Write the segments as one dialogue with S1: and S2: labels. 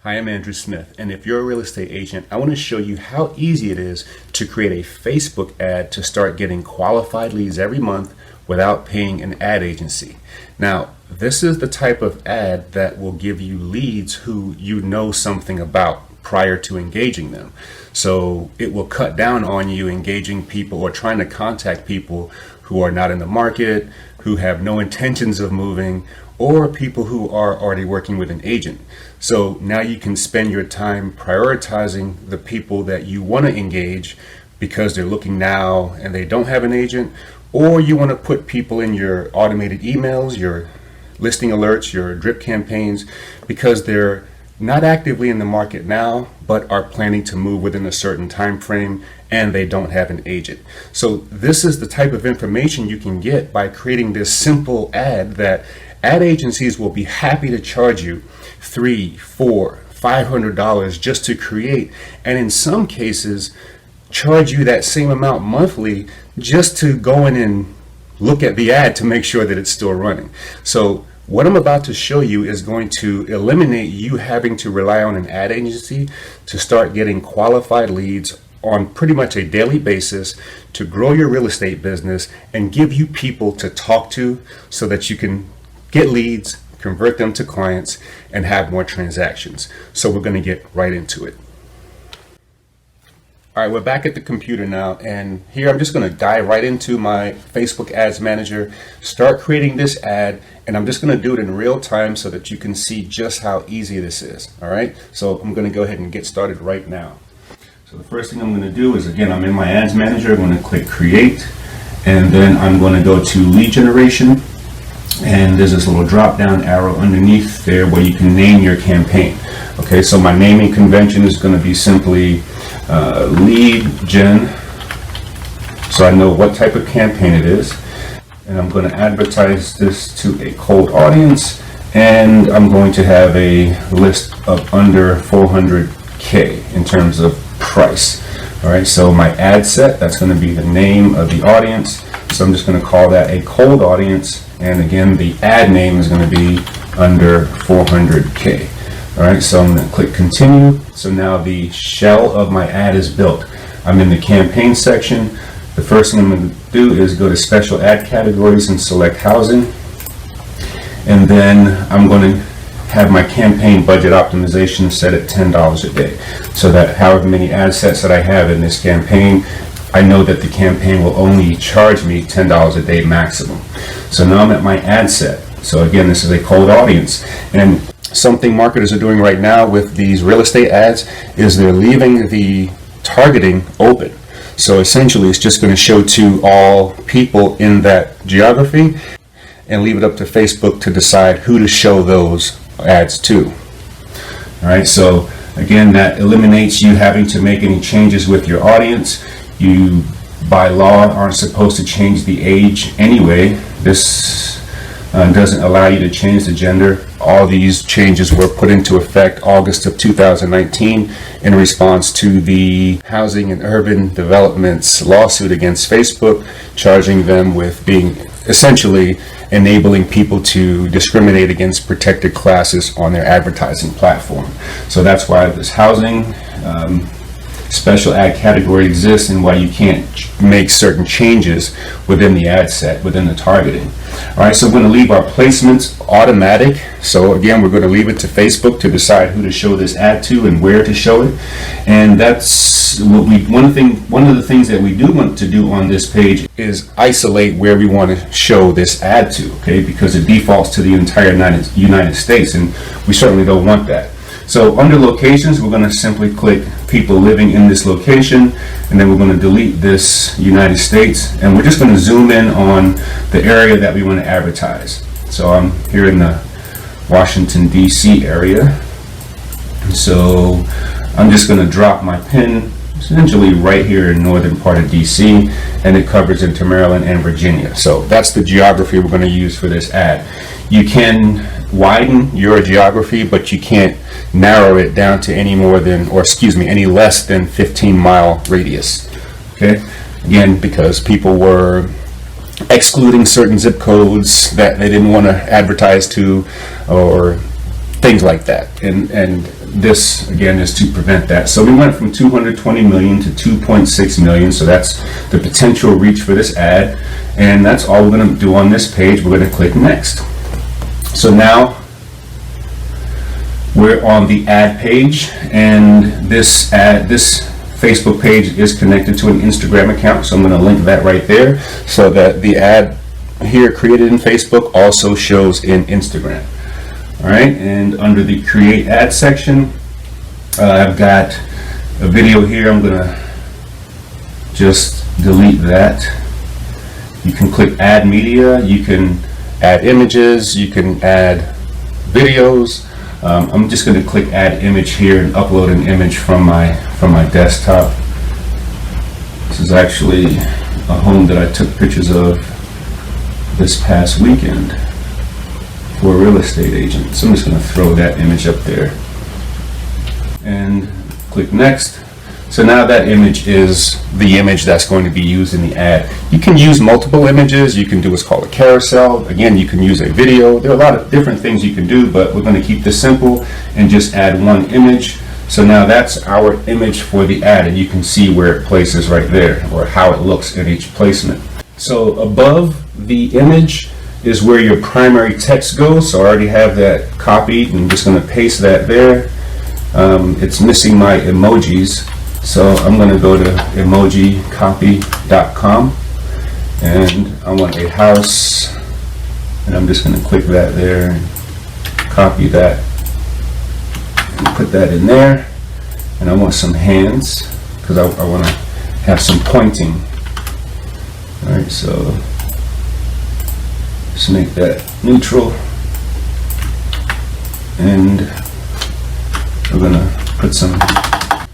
S1: Hi, I'm Andrew Smith, and if you're a real estate agent, I want to show you how easy it is to create a Facebook ad to start getting qualified leads every month without paying an ad agency. Now, this is the type of ad that will give you leads who you know something about prior to engaging them. So it will cut down on you engaging people or trying to contact people who are not in the market, who have no intentions of moving, or people who are already working with an agent. So now you can spend your time prioritizing the people that you want to engage because they're looking now and they don't have an agent, or you want to put people in your automated emails, your listing alerts, your drip campaigns, because they're not actively in the market now but are planning to move within a certain time frame and they don't have an agent. So this is the type of information you can get by creating this simple ad that ad agencies will be happy to charge you $300, $400, $500 just to create, and in some cases charge you that same amount monthly just to go in and look at the ad to make sure that it's still running. So what I'm about to show you is going to eliminate you having to rely on an ad agency to start getting qualified leads on pretty much a daily basis to grow your real estate business and give you people to talk to so that you can get leads, convert them to clients, and have more transactions. So we're going to get right into it. All right, we're back at the computer now, and here I'm just going to dive right into my Facebook Ads Manager, start creating this ad, and I'm just going to do it in real time so that you can see just how easy this is. All right, so I'm going to go ahead and get started right now. So the first thing I'm going to do is, again, I'm in my Ads Manager. I'm going to click Create, and then I'm going to go to Lead Generation, and there's this little drop down arrow underneath there where you can name your campaign. Okay, so my naming convention is going to be simply lead gen, so I know what type of campaign it is, and I'm going to advertise this to a cold audience, and I'm going to have a list of under 400K in terms of price. All right, so my ad set, that's going to be the name of the audience, so I'm just going to call that a cold audience, and again the ad name is going to be under 400K. All right, so I'm going to click continue. So now the shell of my ad is built. I'm in the campaign section. The first thing I'm going to do is go to special ad categories and select housing. And then I'm going to have my campaign budget optimization set at $10 a day. So that however many ad sets that I have in this campaign, I know that the campaign will only charge me $10 a day maximum. So now I'm at my ad set. So again, this is a cold audience. And something marketers are doing right now with these real estate ads is they're leaving the targeting open. So essentially it's just going to show to all people in that geography and leave it up to Facebook to decide who to show those ads to. All right, so again, that eliminates you having to make any changes with your audience. You by law aren't supposed to change the age anyway. This doesn't allow you to change the gender. All these changes were put into effect August of 2019 in response to the Housing and Urban Development's lawsuit against Facebook, charging them with being essentially enabling people to discriminate against protected classes on their advertising platform. So that's why this housing special ad category exists and why you can't make certain changes within the ad set, within the targeting. All right, so we're going to leave our placements automatic. So again, we're going to leave it to Facebook to decide who to show this ad to and where to show it. And that's what one of the things that we do want to do on this page is isolate where we want to show this ad to, okay, because it defaults to the entire United States, and we certainly don't want that. So under locations, we're going to simply click people living in this location, and then we're going to delete this United States, and we're just going to zoom in on the area that we want to advertise. So I'm here in the Washington, D.C. area. So I'm just going to drop my pin essentially right here in northern part of D.C., and it covers into Maryland and Virginia. So that's the geography we're going to use for this ad. You can widen your geography, but you can't narrow it down to any less than 15-mile radius. Okay, again, because people were excluding certain zip codes that they didn't want to advertise to, or things like that. And this again is to prevent that. So we went from 220 million to 2.6 million. So that's the potential reach for this ad. And that's all we're going to do on this page. We're going to click next. So now we're on the ad page, and this Facebook page is connected to an Instagram account. So I'm going to link that right there so that the ad here created in Facebook also shows in Instagram. All right, and under the create ad section, I've got a video here. I'm going to just delete that. You can click add media, you can add images, you can add videos. I'm just going to click add image here and upload an image from my desktop. This is actually a home that I took pictures of this past weekend for a real estate agent. So I'm just going to throw that image up there and click next. So now that image is the image that's going to be used in the ad. You can use multiple images. You can do what's called a carousel. Again, you can use a video. There are a lot of different things you can do, but we're going to keep this simple and just add one image. So now that's our image for the ad, and you can see where it places right there, or how it looks in each placement. So above the image is where your primary text goes. So I already have that copied, and I'm just going to paste that there. It's missing my emojis, so I'm going to go to emojicopy.com, and I want a house, and I'm just going to click that there and copy that and put that in there. And I want some hands because I want to have some pointing. All right, so just make that neutral, and we're going to put some.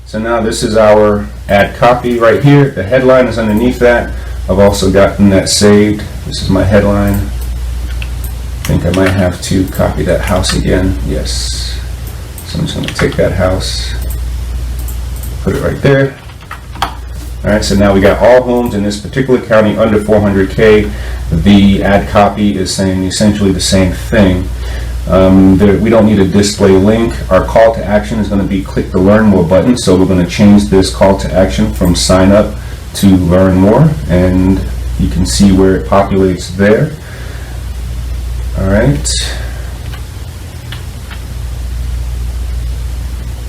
S1: So now this is our ad copy right here. The headline is underneath that. I've also gotten that saved. This is my headline. I think I might have to copy that house again. Yes. So I'm just going to take that house, put it right there. All right, so now we got all homes in this particular county under 400K. The ad copy is saying essentially the same thing. We don't need a display link. Our call to action is going to be click the learn more button. So we're going to change this call to action from sign up to learn more, and you can see where it populates there. All right.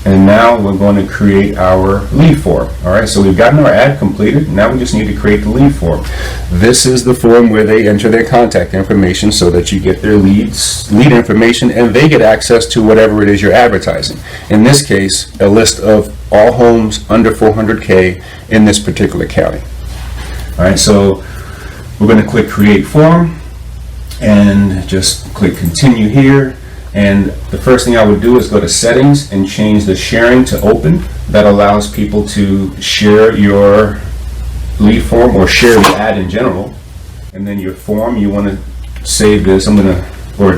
S1: And now we're going to create our lead form. All right, so we've gotten our ad completed. Now we just need to create the lead form. This is the form where they enter their contact information so that you get their lead information, and they get access to whatever it is you're advertising. In this case, a list of all homes under 400K in this particular county. All right, so we're going to click create form and just click continue here. And the first thing I would do is go to settings and change the sharing to open. That allows people to share your lead form or share the ad in general. And then your form, you want to save this. Or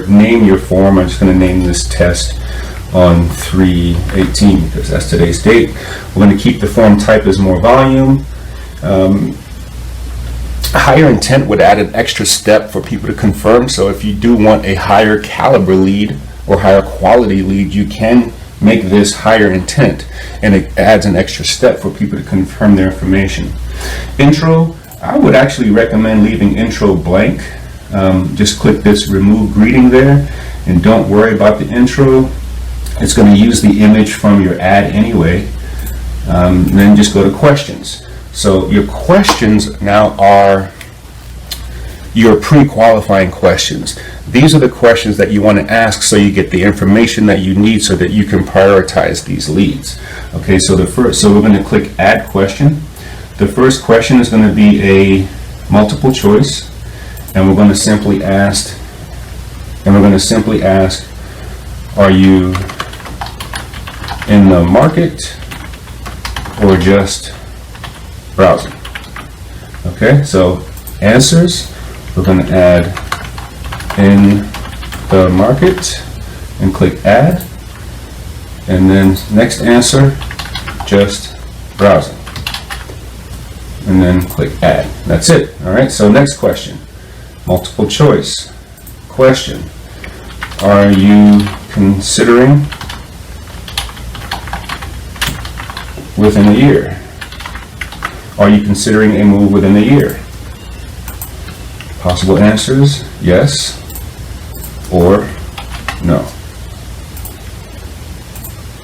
S1: name your form. I'm just going to name this test on 3/18 because that's today's date. We're going to keep the form type as more volume. Higher intent would add an extra step for people to confirm. So if you do want a higher caliber lead or higher quality lead, you can make this higher intent, and it adds an extra step for people to confirm their information. Intro, I would actually recommend leaving intro blank. Just click this remove greeting there, and don't worry about the intro. It's going to use the image from your ad anyway. Then just go to questions. So your questions now are your pre-qualifying questions. These are the questions that you want to ask so you get the information that you need so that you can prioritize these leads. Okay, so we're going to click add question. The first question is going to be a multiple choice, and we're going to simply ask, are you in the market or just browsing? Okay, so answers, we're going to add in the market and click add, and then next answer, just browsing, and then click add. That's it. All right, so next question, multiple choice question, are you considering within a year? Are you considering a move within a year? Possible answers, yes or no.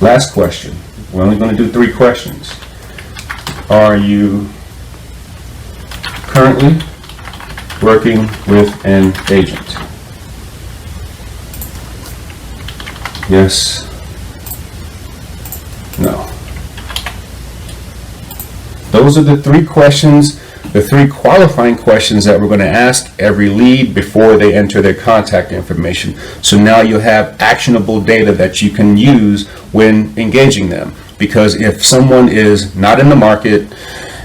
S1: Last question. We're only going to do 3 questions. Are you currently working with an agent? Yes, no. Those are the 3 questions, the 3 qualifying questions that we're going to ask every lead before they enter their contact information. So now you'll have actionable data that you can use when engaging them. Because if someone is not in the market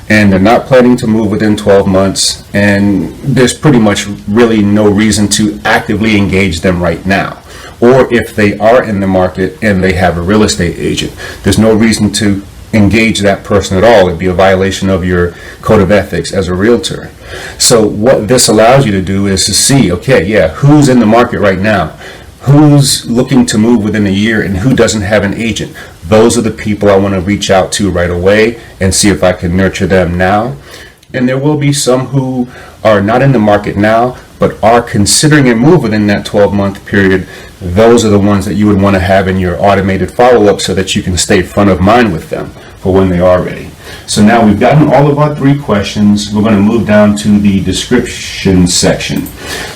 S1: and they're not planning to move within 12 months, and there's pretty much really no reason to actively engage them right now. Or if they are in the market and they have a real estate agent, there's no reason to engage that person at all. It'd be a violation of your code of ethics as a realtor. So what this allows you to do is to see, okay, yeah, who's in the market right now? Who's looking to move within a year and who doesn't have an agent? Those are the people I want to reach out to right away and see if I can nurture them now. And there will be some who are not in the market now, but are considering a move within that 12-month period. Those are the ones that you would want to have in your automated follow-up so that you can stay front of mind with them for when they are ready. So now we've gotten all of our 3 questions. We're going to move down to the description section.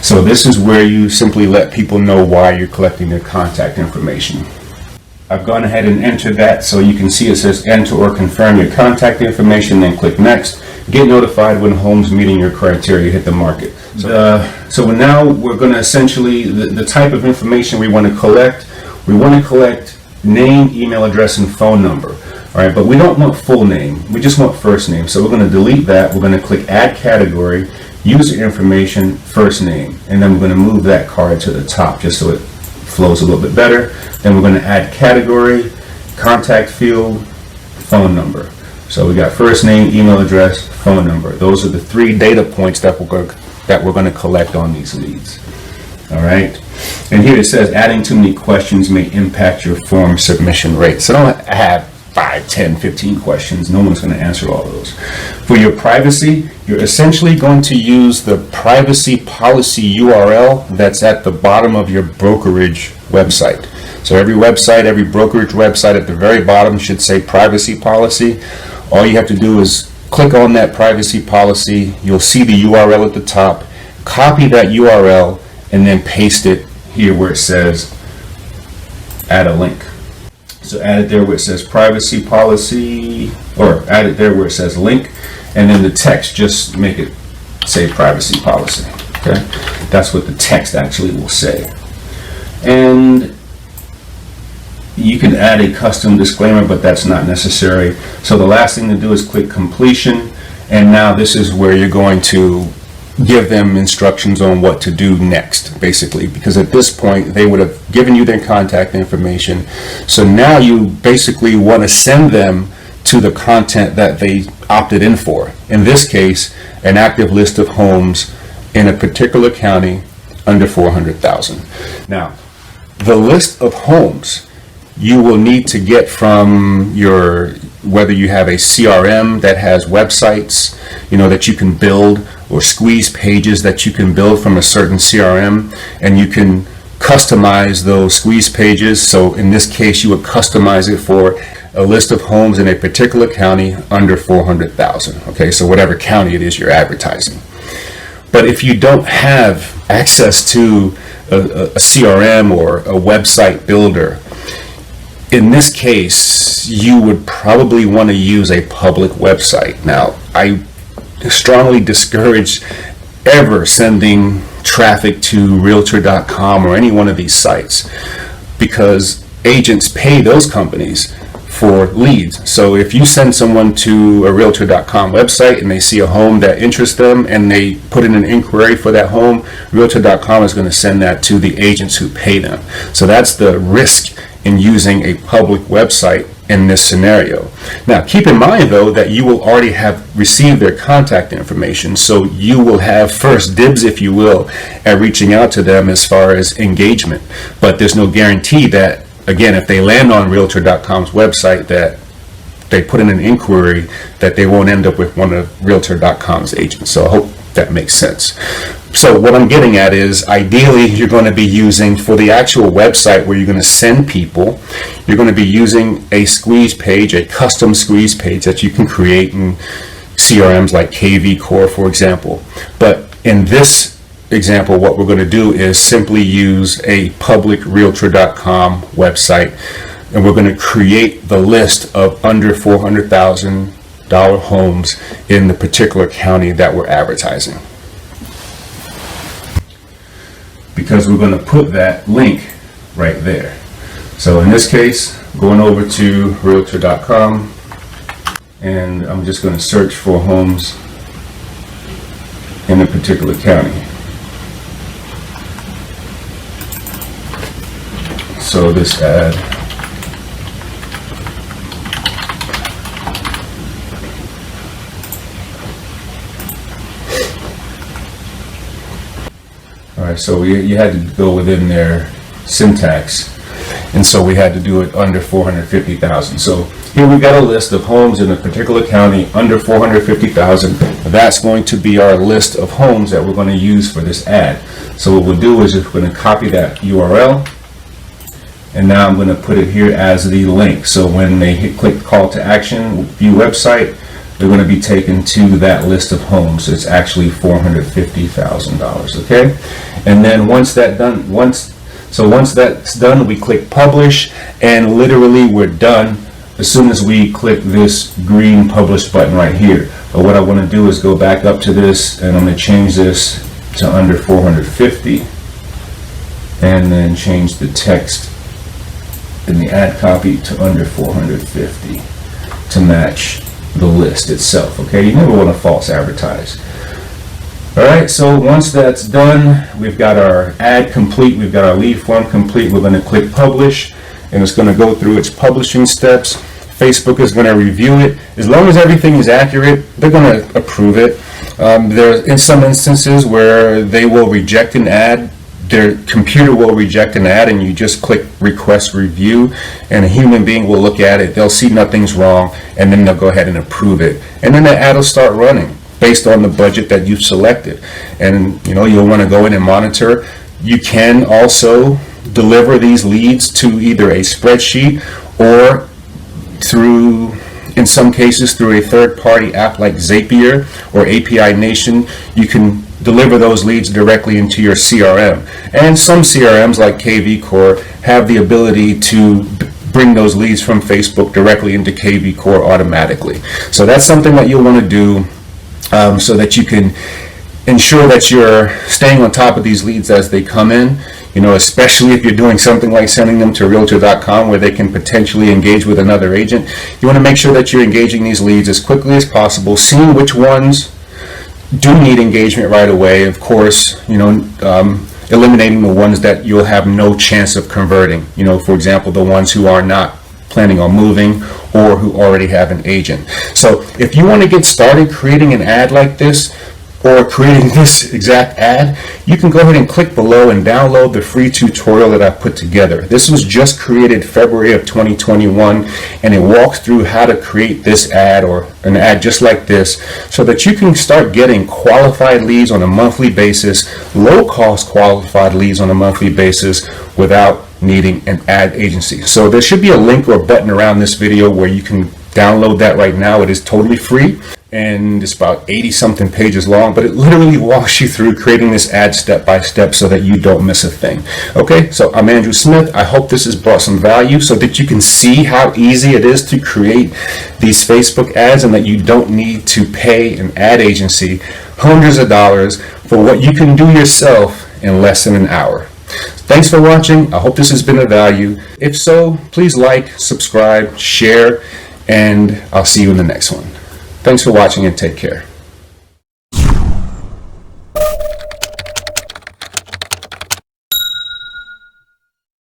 S1: So this is where you simply let people know why you're collecting their contact information. I've gone ahead and entered that, so you can see it says enter or confirm your contact information, then click next. Get notified when homes meeting your criteria hit the market. So now we're going to essentially, the type of information we want to collect name, email address, and phone number. All right, but we don't want full name. We just want first name. So we're going to delete that. We're going to click add category, user information, first name, and then we're going to move that card to the top just so it flows a little bit better. Then we're going to add category, contact field, phone number. So we got first name, email address, phone number. Those are the 3 data points that we're going to collect on these leads. All right. And here it says adding too many questions may impact your form submission rate. So don't have 5, 10, 15 questions. No one's going to answer all those. For your privacy, you're essentially going to use the privacy policy URL that's at the bottom of your brokerage website. So every website, every brokerage website at the very bottom should say privacy policy. All you have to do is click on that privacy policy. You'll see the URL at the top. Copy that URL and then paste it here where it says add a link. So add it there where it says privacy policy, or add it there where it says link, and then the text, just make it say privacy policy. Okay, that's what the text actually will say. And you can add a custom disclaimer, but that's not necessary. So the last thing to do is click completion, and now this is where you're going to give them instructions on what to do next, basically, because at this point they would have given you their contact information. So now you basically want to send them to the content that they opted in for. In this case, an active list of homes in a particular county under 400,000. Now, the list of homes you will need to get from your, whether you have a CRM that has websites, that you can build, or squeeze pages that you can build from a certain CRM, and you can customize those squeeze pages. So in this case, you would customize it for a list of homes in a particular county under 400,000. Okay, so whatever county it is you're advertising. But if you don't have access to a CRM or a website builder, in this case, you would probably want to use a public website. Now, I strongly discourage ever sending traffic to Realtor.com or any one of these sites, because agents pay those companies for leads. So if you send someone to a Realtor.com website and they see a home that interests them and they put in an inquiry for that home, Realtor.com is going to send that to the agents who pay them. So that's the risk in using a public website in this scenario. Now, keep in mind though that you will already have received their contact information, so you will have first dibs, if you will, at reaching out to them as far as engagement. But there's no guarantee that, again, if they land on Realtor.com's website, that they put in an inquiry, that they won't end up with one of Realtor.com's agents. So I hope that makes sense. So what I'm getting at is, ideally you're going to be using, for the actual website where you're going to send people, you're going to be using a squeeze page, a custom squeeze page that you can create in CRMs like 𝘬𝘰𝘯𝘫, for example. But in this example, what we're going to do is simply use a public Realtor.com website, and we're going to create the list of under $400,000 homes in the particular county that we're advertising, because we're going to put that link right there. So in this case, going over to Realtor.com, and I'm just going to search for homes in a particular county. So this ad, alright, so you had to go within their syntax, and so we had to do it under 450,000. So here we've got a list of homes in a particular county under 450,000. That's going to be our list of homes that we're going to use for this ad. So what we'll do is we're going to copy that URL, and now I'm going to put it here as the link. So when they click call to action, view website, they're going to be taken to that list of homes. It's actually $450,000. Okay, and then once that's done, we click publish, and literally we're done as soon as we click this green publish button right here. But what I want to do is go back up to this, and I'm going to change this to under 450, and then change the text in the ad copy to under 450 to match the list itself. Okay, you never want to false advertise. Alright, so once that's done, we've got our ad complete, we've got our lead form complete. We're going to click publish, and it's going to go through its publishing steps. Facebook is going to review it. As long as everything is accurate, they're going to approve it. There in some instances where they will reject an ad, their computer will reject an ad, and you just click request review, and a human being will look at it. They'll see nothing's wrong, and then they'll go ahead and approve it, and then the ad will start running based on the budget that you've selected. And you'll want to go in and monitor. You can also deliver these leads to either a spreadsheet, or through, in some cases, through a third-party app like Zapier or API Nation. You can deliver those leads directly into your CRM. And some CRMs like 𝘬𝘰𝘯𝘫 have the ability to bring those leads from Facebook directly into 𝘬𝘰𝘯𝘫 automatically. So that's something that you'll want to do, so that you can ensure that you're staying on top of these leads as they come in. Especially if you're doing something like sending them to Realtor.com where they can potentially engage with another agent. You want to make sure that you're engaging these leads as quickly as possible, seeing which ones do need engagement right away. Of course, eliminating the ones that you'll have no chance of converting. For example, the ones who are not planning on moving or who already have an agent. So if you want to get started creating an ad like this, or creating this exact ad, you can go ahead and click below and download the free tutorial that I put together. This was just created February of 2021, and it walks through how to create this ad, or an ad just like this, so that you can start getting qualified leads on a monthly basis, low-cost qualified leads on a monthly basis, without needing an ad agency. So there should be a link or button around this video where you can download that right now. It is totally free, and it's about 80 something pages long, but it literally walks you through creating this ad step by step so that you don't miss a thing. Okay, so I'm Andrew Smith. I hope this has brought some value so that you can see how easy it is to create these Facebook ads, and that you don't need to pay an ad agency hundreds of dollars for what you can do yourself in less than an hour. Thanks for watching. I hope this has been of value. If so, please like, subscribe, share, and I'll see you in the next one. Thanks for watching, and take care.